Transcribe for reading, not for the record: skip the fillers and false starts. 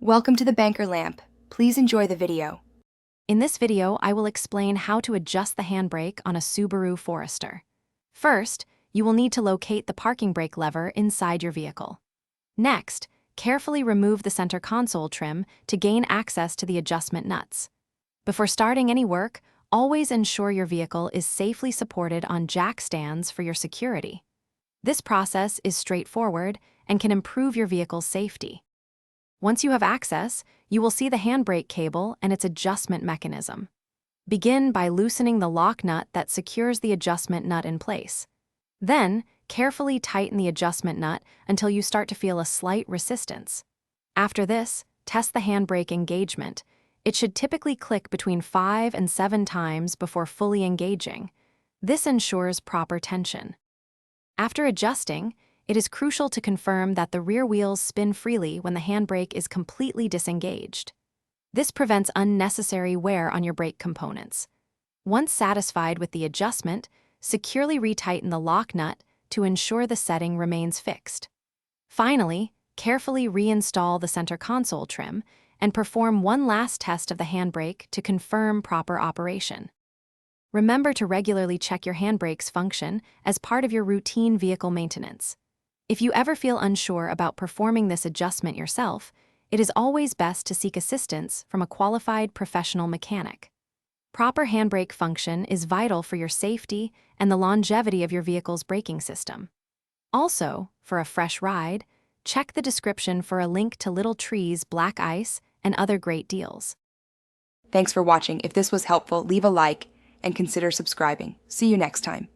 Welcome to the Banker Lamp. Please enjoy the video. In this video, I will explain how to adjust the handbrake on a Subaru Forester. First, you will need to locate the parking brake lever inside your vehicle. Next, carefully remove the center console trim to gain access to the adjustment nuts. Before starting any work, always ensure your vehicle is safely supported on jack stands for your security. This process is straightforward and can improve your vehicle's safety. Once you have access, you will see the handbrake cable and its adjustment mechanism. Begin by loosening the lock nut that secures the adjustment nut in place. Then, carefully tighten the adjustment nut until you start to feel a slight resistance. After this, test the handbrake engagement. It should typically click between 5 and 7 times before fully engaging. This ensures proper tension. After adjusting, it is crucial to confirm that the rear wheels spin freely when the handbrake is completely disengaged. This prevents unnecessary wear on your brake components. Once satisfied with the adjustment, securely retighten the lock nut to ensure the setting remains fixed. Finally, carefully reinstall the center console trim and perform one last test of the handbrake to confirm proper operation. Remember to regularly check your handbrake's function as part of your routine vehicle maintenance. If you ever feel unsure about performing this adjustment yourself, it is always best to seek assistance from a qualified professional mechanic. Proper handbrake function is vital for your safety and the longevity of your vehicle's braking system. Also, for a fresh ride, check the description for a link to Little Tree's black ice and other great deals. Thanks for watching. If this was helpful, leave a like and consider subscribing. See you next time.